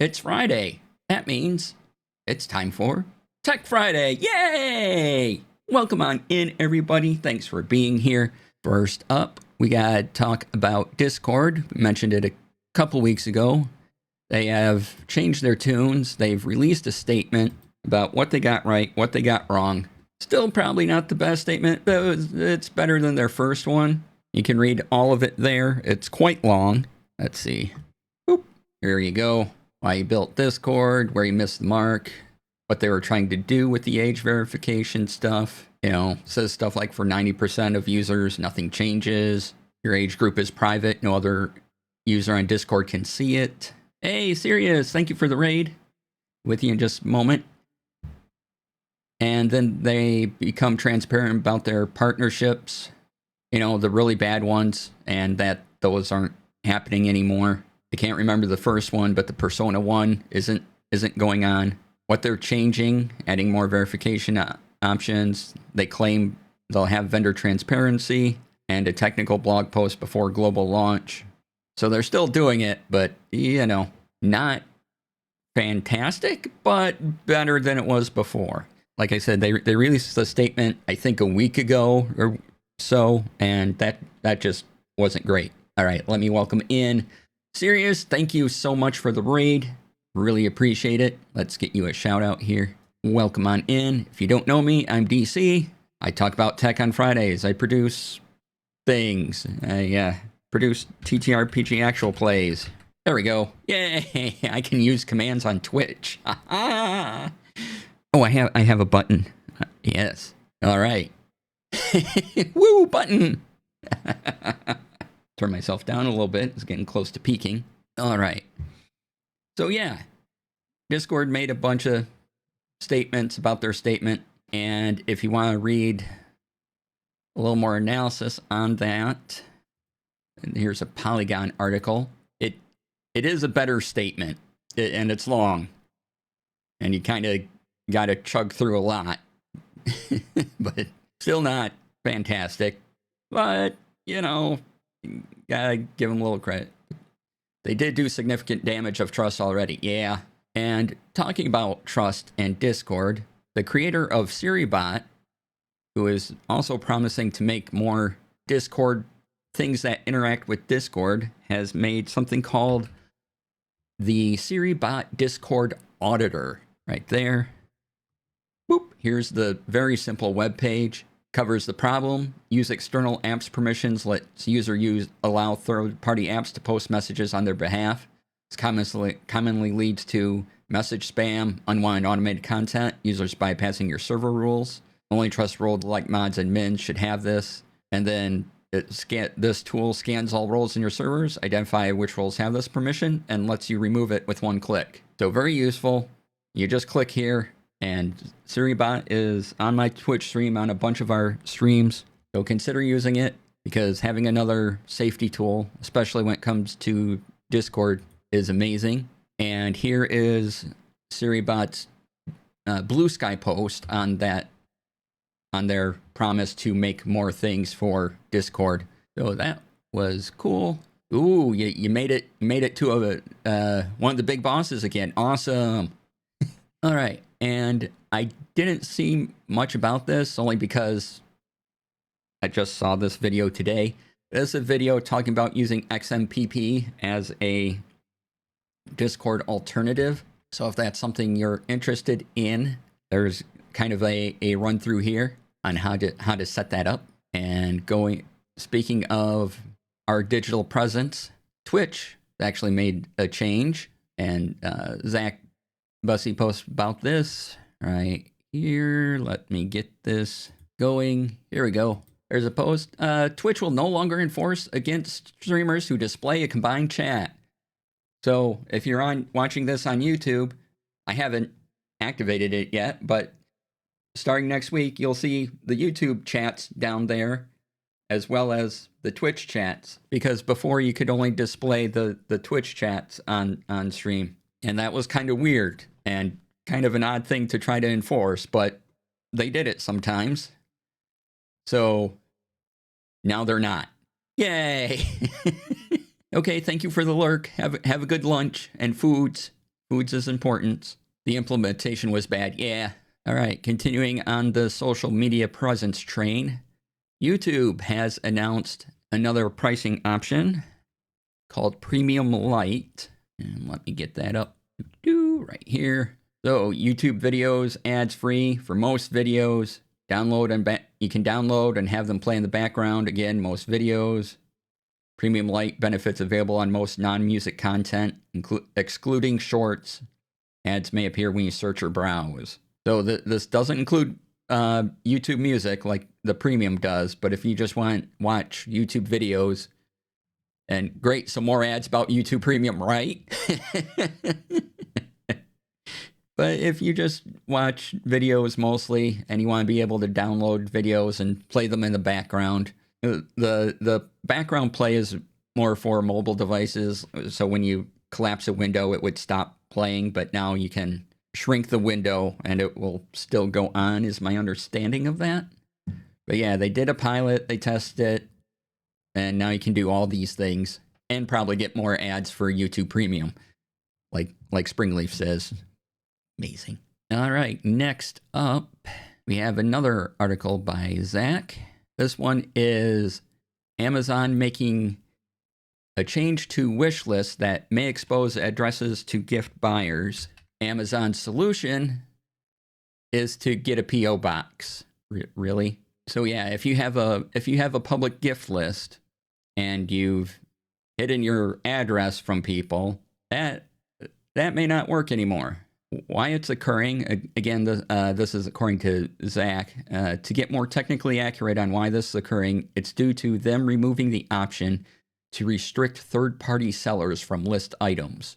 It's Friday. That means it's time for Tech Friday. Yay! Welcome on in, everybody. Thanks for being here. First up, we got to talk about Discord. We mentioned it a couple weeks ago. They have changed their tunes. They've released a statement about what they got right, what they got wrong. Still probably not the best statement, but it's better than their first one. You can read all of it there. It's quite long. Let's see. Boop. Here you go. Why you built Discord, where you missed the mark, what they were trying to do with the age verification stuff. You know, says stuff like for 90% of users, nothing changes. Your age group is private. No other user on Discord can see it. Hey, Sirius, thank you for the raid. With you in just a moment. And then they become transparent about their partnerships, you know, the really bad ones, and that those aren't happening anymore. I can't remember the first one, but the Persona 1 isn't going on. What they're changing, adding more verification options. They claim they'll have vendor transparency and a technical blog post before global launch. So they're still doing it, but, you know, not fantastic, but better than it was before. Like I said, they released a statement, I think, a week ago or so, and that just wasn't great. All right, let me welcome in Sirius. Thank you so much for the raid. Really appreciate it. Let's get you a shout out here. Welcome on in. If you don't know me, I'm DC. I talk about tech on Fridays. I produce things. I produce TTRPG actual plays. There we go. Yay! I can use commands on Twitch. Oh, I have a button. Yes. All right. Woo, button. Turn myself down a little bit. It's getting close to peaking. All right. So yeah, Discord made a bunch of statements about their statement. And if you want to read a little more analysis on that, and here's a Polygon article. It is a better statement, and it's long. And you kind of got to chug through a lot. But still not fantastic. But, you know, gotta give them a little credit. They did do significant damage of trust already. Yeah. And talking about trust and Discord, the creator of SiriBot, who is also promising to make more Discord things that interact with Discord, has made something called the SiriBot Discord Auditor right there. Boop. Here's the very simple web page. Covers the problem. Use external apps permissions. Lets user allow third-party apps to post messages on their behalf. This commonly leads to message spam, unwanted automated content, users bypassing your server rules. Only trust role-like mods and admins should have this. And then this tool scans all roles in your servers, identify which roles have this permission, and lets you remove it with one click. So very useful. You just click here, and SiriBot is on my Twitch stream, on a bunch of our streams. So consider using it, because having another safety tool, especially when it comes to Discord, is amazing. And here is SiriBot's Blue Sky post on their promise to make more things for Discord. So that was cool. Ooh, you made it to one of the big bosses again. Awesome. All right, and I didn't see much about this only because I just saw this video today. This is a video talking about using XMPP as a Discord alternative. So if that's something you're interested in, there's kind of a run through here on how to set that up. And speaking of our digital presence, Twitch actually made a change, and Zach Bussy posts about this right here. Let me get this going. Here we go. There's a post. Twitch will no longer enforce against streamers who display a combined chat. So if you're watching this on YouTube, I haven't activated it yet, but starting next week, you'll see the YouTube chats down there, as well as the Twitch chats, because before you could only display the Twitch chats on stream. And that was kind of weird and kind of an odd thing to try to enforce, but they did it sometimes. So now they're not. Yay! Okay, thank you for the lurk. Have a good lunch and foods Foods is important. The implementation was bad. Yeah. All right. Continuing on the social media presence train, YouTube has announced another pricing option called Premium Lite. And let me get that up right here. So YouTube videos, ads free for most videos. You can download and have them play in the background. Again, most videos. Premium Lite benefits available on most non-music content, excluding shorts. Ads may appear when you search or browse. So this doesn't include YouTube music like the premium does, but if you just want to watch YouTube videos, and great, some more ads about YouTube Premium, right? But if you just watch videos mostly and you want to be able to download videos and play them in the background, the background play is more for mobile devices. So when you collapse a window, it would stop playing, but now you can shrink the window and it will still go on, is my understanding of that. But yeah, they did a pilot, they tested it, and now you can do all these things and probably get more ads for YouTube Premium, like Springleaf says. Amazing. All right, next up, we have another article by Zach. This one is Amazon making a change to wish lists that may expose addresses to gift buyers. Amazon's solution is to get a P.O. box. Really? So yeah, if you have a public gift list and you've hidden your address from people, that may not work anymore. Why it's occurring, again, this is according to Zach, to get more technically accurate on why this is occurring, it's due to them removing the option to restrict third-party sellers from list items.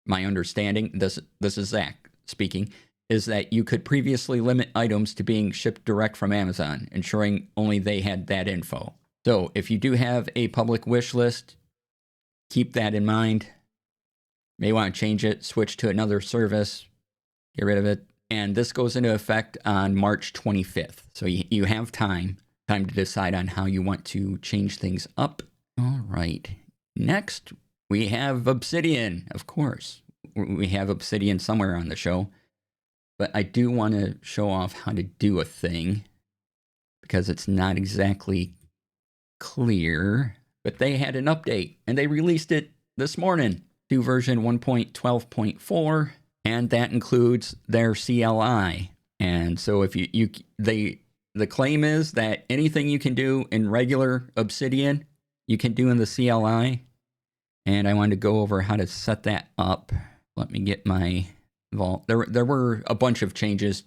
My understanding, this is Zach speaking, is that you could previously limit items to being shipped direct from Amazon, ensuring only they had that info. So if you do have a public wish list, keep that in mind. May want to change it, switch to another service, get rid of it. And this goes into effect on March 25th. So you have time to decide on how you want to change things up. All right. Next, we have Obsidian, of course. We have Obsidian somewhere on the show. But I do want to show off how to do a thing because it's not exactly clear. But they had an update and they released it this morning to version 1.12.4, and that includes their CLI. And so if the claim is that anything you can do in regular Obsidian, you can do in the CLI. And I wanted to go over how to set that up. Let me get my vault. There were a bunch of changes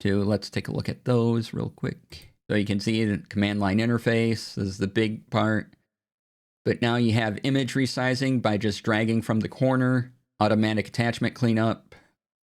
too. Let's take a look at those real quick. So you can see the command line interface is the big part. But now you have image resizing by just dragging from the corner, automatic attachment cleanup,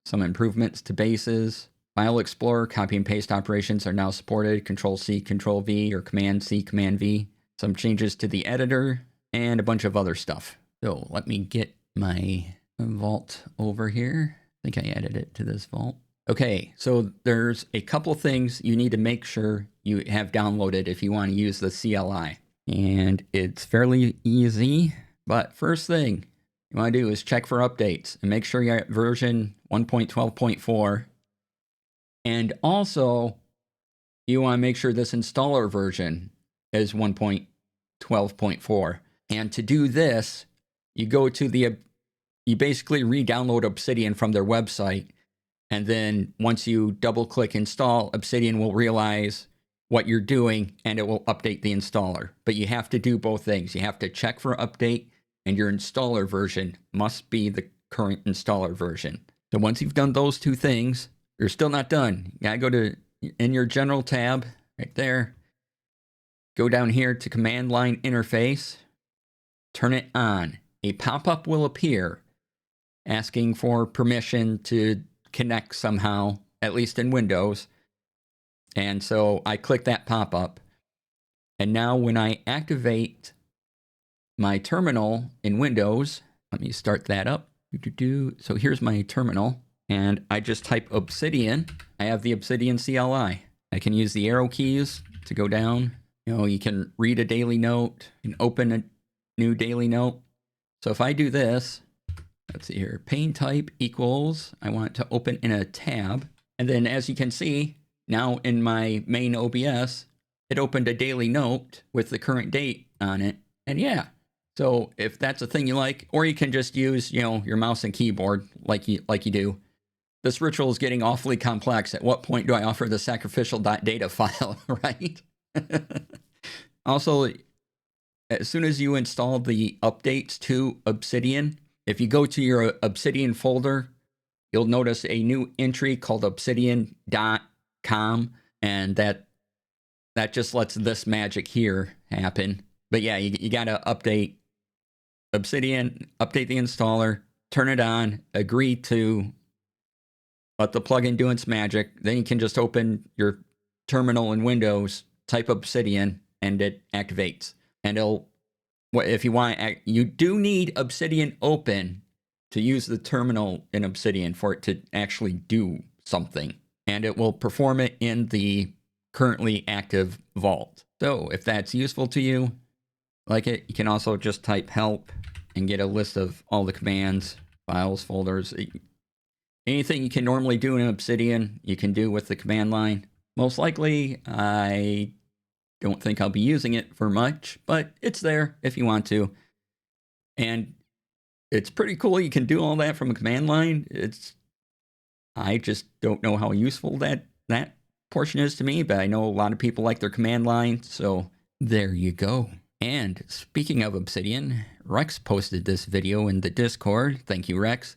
some improvements to bases. File Explorer, copy and paste operations are now supported. Control-C, Control-V, or Command-C, Command-V. Some changes to the editor, and a bunch of other stuff. So let me get my vault over here. I think I added it to this vault. Okay, so there's a couple things you need to make sure you have downloaded if you want to use the CLI. And it's fairly easy, but first thing you want to do is check for updates and make sure you're at version 1.12.4. And also, you want to make sure this installer version is 1.12.4. And to do this, you go to you basically re-download Obsidian from their website. And then once you double click install, Obsidian will realize what you're doing and it will update the installer. But you have to do both things. You have to check for update and your installer version must be the current installer version. So once you've done those two things, you're still not done. You gotta go to, in your general tab, right there, go down here to command line interface, turn it on. A pop-up will appear asking for permission to connect somehow, at least in Windows. And so I click that pop-up. And now when I activate my terminal in Windows, let me start that up. So here's my terminal. And I just type Obsidian. I have the Obsidian CLI. I can use the arrow keys to go down. You can read a daily note and open a new daily note. So if I do this, let's see here, pane type equals, I want it to open in a tab. And then as you can see, now in my main OBS, it opened a daily note with the current date on it. And yeah, so if that's a thing you like, or you can just use, you know, your mouse and keyboard like you do. This ritual is getting awfully complex. At what point do I offer the sacrificial.data file, right? Also, as soon as you install the updates to Obsidian, if you go to your Obsidian folder, you'll notice a new entry called obsidian.com, and that just lets this magic here happen. But yeah, you got to update Obsidian, update the installer, turn it on, agree to let the plugin do its magic. Then you can just open your terminal in Windows, type Obsidian, and it activates. And if you want, you do need Obsidian open to use the terminal in Obsidian for it to actually do something. And it will perform it in the currently active vault. So if that's useful to you, like it, you can also just type help and get a list of all the commands, files, folders. Anything you can normally do in Obsidian, you can do with the command line. Most likely, I don't think I'll be using it for much, but it's there if you want to. And it's pretty cool. You can do all that from a command line. I just don't know how useful that portion is to me, but I know a lot of people like their command line, so there you go. And speaking of Obsidian, Rex posted this video in the Discord. Thank you, Rex.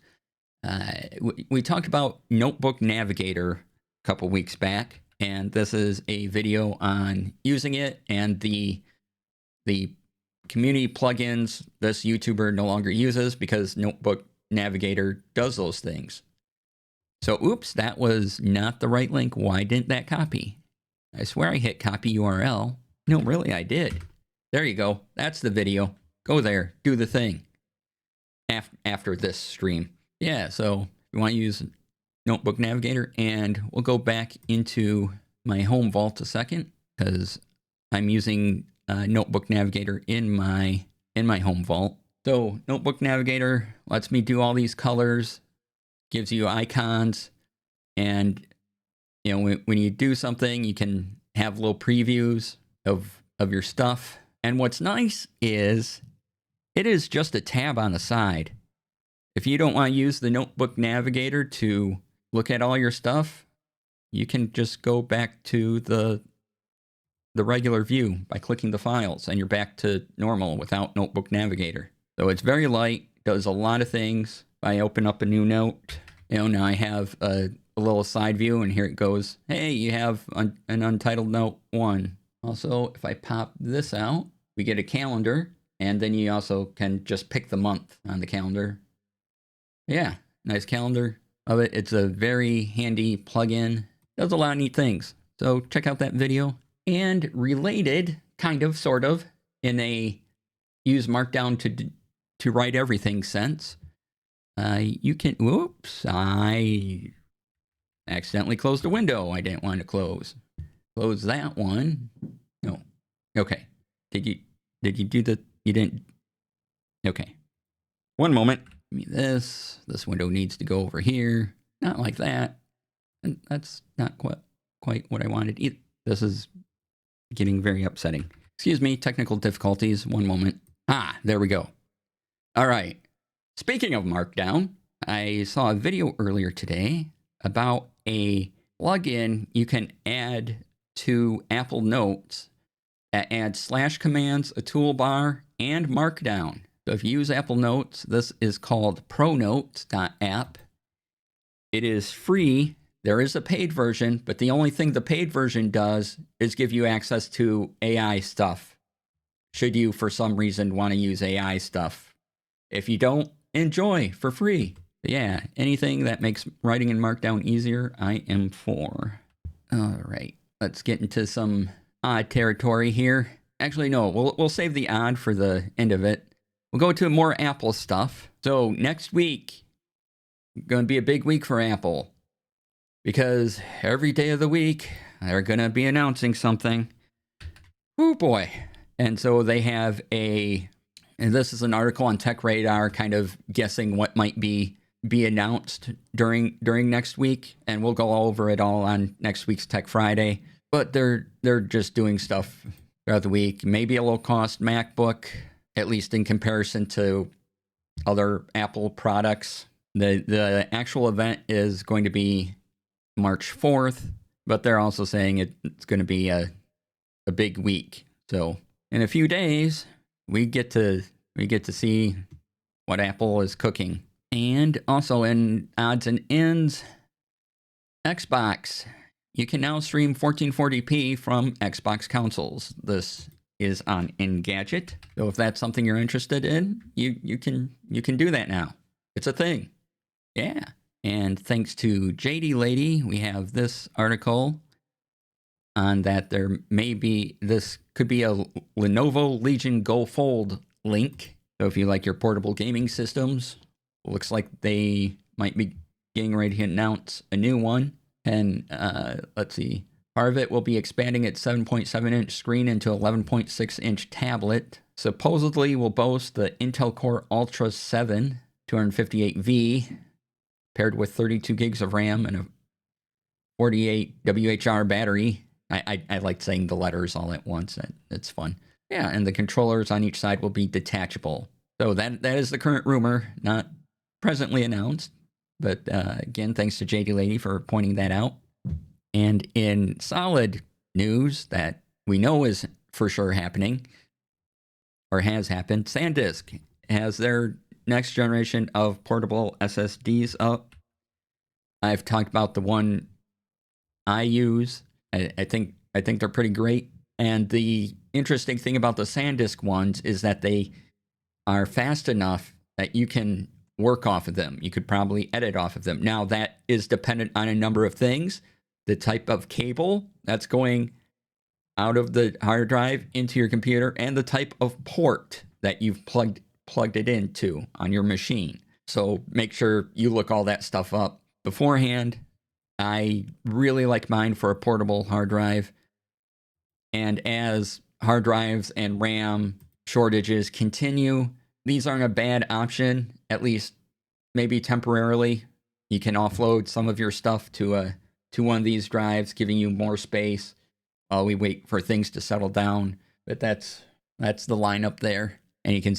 We talked about Notebook Navigator a couple weeks back, and this is a video on using it and the community plugins this YouTuber no longer uses because Notebook Navigator does those things. So, oops, that was not the right link. Why didn't that copy? I swear I hit copy URL. No, really, I did. There you go. That's the video. Go there. Do the thing. After this stream. Yeah, so you want to use Notebook Navigator, and we'll go back into my home vault a second because I'm using Notebook Navigator in my home vault. So Notebook Navigator lets me do all these colors, gives you icons, and you know when you do something, you can have little previews of your stuff. And what's nice is it is just a tab on the side. If you don't want to use the Notebook Navigator to look at all your stuff, you can just go back to the regular view by clicking the files, and you're back to normal without Notebook Navigator. So it's very light, does a lot of things. If I open up a new note, you know, now I have a little side view, and here it goes. Hey, you have an untitled note 1. Also, if I pop this out, we get a calendar, and then you also can just pick the month on the calendar. Yeah, nice calendar of it. It's a very handy plugin. Does a lot of neat things. So check out that video. And related, kind of, sort of, in a use Markdown to write everything sense, you can, whoops, I accidentally closed a window I didn't want to close. Close that one. No. Okay. Did you do the, you didn't, okay. One moment. Give me this. This window needs to go over here. Not like that. And that's not quite what I wanted either. This is getting very upsetting. Excuse me, technical difficulties. One moment. Ah, there we go. All right. Speaking of Markdown, I saw a video earlier today about a plugin you can add to Apple Notes that adds / commands, a toolbar, and Markdown. So if you use Apple Notes, this is called pronotes.app. It is free. There is a paid version, but the only thing the paid version does is give you access to AI stuff. Should you, for some reason, want to use AI stuff. If you don't, enjoy for free. But yeah, anything that makes writing in Markdown easier, I am for. All right, let's get into some odd territory here. Actually, no, we'll save the odd for the end of it. We'll go to more Apple stuff. So next week, going to be a big week for Apple. Because every day of the week, they're going to be announcing something. Oh boy. And so they have a And this is an article on Tech Radar, kind of guessing what might be announced during next week, and we'll go over it all on next week's Tech Friday. But they're just doing stuff throughout the week. Maybe a low-cost MacBook, at least in comparison to other Apple products. The actual event is going to be March 4th, but they're also saying it's going to be a big week. So in a few days, we get to see what Apple is cooking. And also in odds and ends, Xbox. You can now stream 1440p from Xbox consoles. This is on Engadget. So if that's something you're interested in, you can do that now. It's a thing. Yeah. And thanks to JD Lady, we have this article on that this could be a Lenovo Legion Go Fold link. So if you like your portable gaming systems, looks like they might be getting ready to announce a new one. And let's see, part of it will be expanding its 7.7-inch screen into 11.6-inch tablet. Supposedly will boast the Intel Core Ultra 7 258V, paired with 32 gigs of RAM and a 48 WHR battery. I like saying the letters all at once. It's fun. Yeah, and the controllers on each side will be detachable. So that is the current rumor, not presently announced. But again, thanks to JD Lady for pointing that out. And in solid news that we know is for sure happening, or has happened, SanDisk has their next generation of portable SSDs up. I've talked about the one I use. I think they're pretty great. And the interesting thing about the SanDisk ones is that they are fast enough that you can work off of them. You could probably edit off of them. Now, that is dependent on a number of things. The type of cable that's going out of the hard drive into your computer, and the type of port that you've plugged it into on your machine. So make sure you look all that stuff up beforehand. I really like mine for a portable hard drive. And as hard drives and RAM shortages continue, these aren't a bad option, at least maybe temporarily. You can offload some of your stuff to one of these drives, giving you more space while we wait for things to settle down. But that's the lineup there, and you can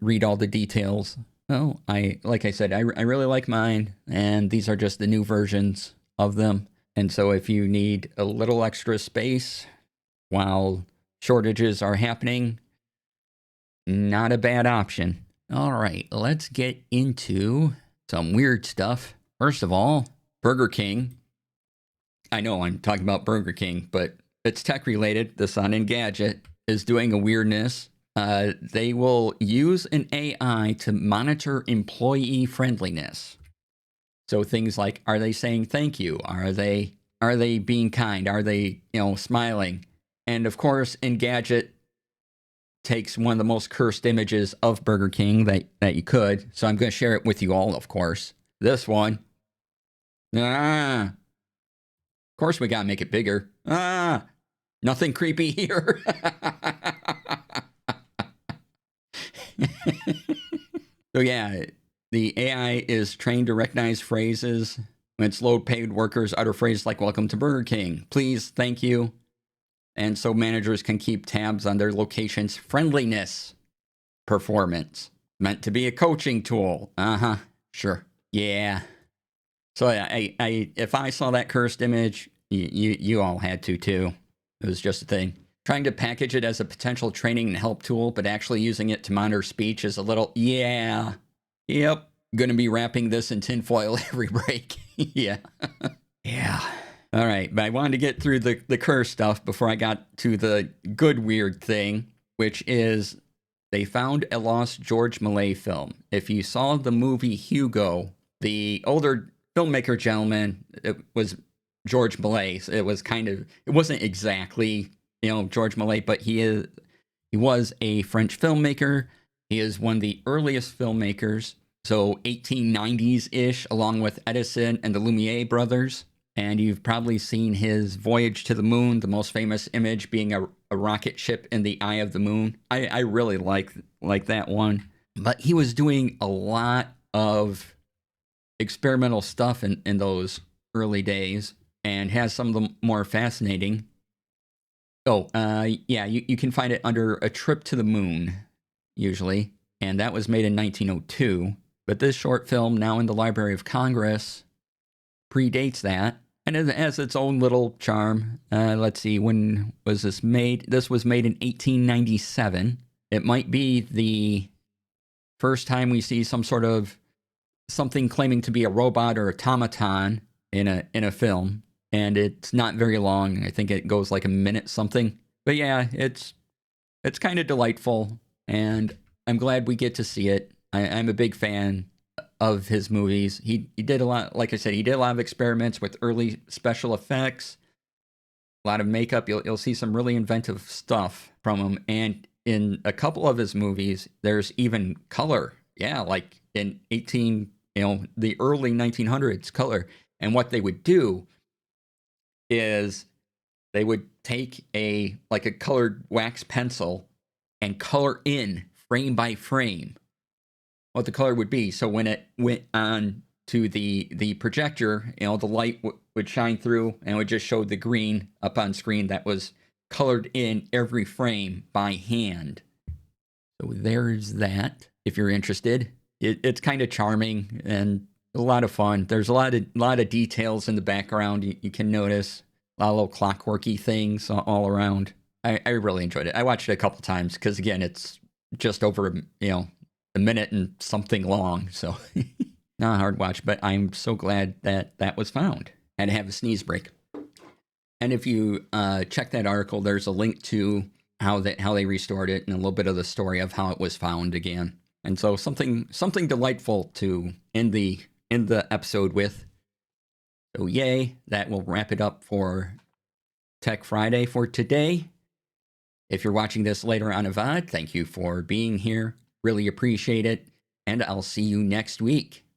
read all the details. Oh, like I said, I really like mine, and these are just the new versions of them. And so if you need a little extra space while shortages are happening, not a bad option. All right, let's get into some weird stuff. First of all, Burger King. I know I'm talking about Burger King, but it's tech related. This on Engadget is doing a weirdness. They will use an AI to monitor employee friendliness. So things like, are they saying thank you? Are they being kind? Are they, smiling? And of course, Engadget takes one of the most cursed images of Burger King that you could. So I'm going to share it with you all, of course. This one. Of course we got to make it bigger. Nothing creepy here. So yeah, the AI is trained to recognize phrases. When it's low-paid workers utter phrases like, welcome to Burger King, please, thank you. And so managers can keep tabs on their location's friendliness performance. Meant to be a coaching tool. Sure. Yeah. So I if I saw that cursed image, you all had to too. It was just a thing. Trying to package it as a potential training and help tool, but actually using it to monitor speech is a little, yeah. Yep. Gonna be wrapping this in tinfoil every break. Yeah. Yeah. All right, but I wanted to get through the curse stuff before I got to the good weird thing, which is they found a lost George Millet film. If you saw the movie Hugo, the older filmmaker gentleman, it was George Millet. It wasn't exactly, George Millet, but he was a French filmmaker. He is one of the earliest filmmakers, so 1890s-ish, along with Edison and the Lumiere brothers. And you've probably seen his voyage to the moon, the most famous image being a rocket ship in the eye of the moon. I really like that one. But he was doing a lot of experimental stuff in those early days and has some of the more fascinating. Oh, yeah, you can find it under A Trip to the Moon, usually. And that was made in 1902. But this short film, now in the Library of Congress, predates that. And it has its own little charm. Let's see, when was this made? This was made in 1897. It might be the first time we see some sort of something claiming to be a robot or automaton in a film. And it's not very long. I think it goes like a minute something. But yeah, it's kind of delightful, and I'm glad we get to see it. I'm a big fan of his movies. He did a lot, like I said, he did a lot of experiments with early special effects, a lot of makeup. You'll see some really inventive stuff from him. And in a couple of his movies, there's even color. Yeah, like in the early 1900s color. And what they would do is they would take a colored wax pencil and color in frame by frame what the color would be. So when it went on to the projector, the light would shine through and would just show the green up on screen that was colored in every frame by hand. So there's that. If you're interested, it's kind of charming and a lot of fun. There's a lot of details in the background you can notice. A lot of little clockworky things all around. I really enjoyed it. I watched it a couple times because, again, it's just over a minute and something long. So not a hard watch, but I'm so glad that was found. I had to have a sneeze break. And if you check that article, there's a link to how they restored it and a little bit of the story of how it was found again. And so something delightful to end the episode with. So yay, that will wrap it up for Tech Friday for today. If you're watching this later on a VOD, thank you for being here. Really appreciate it. And I'll see you next week.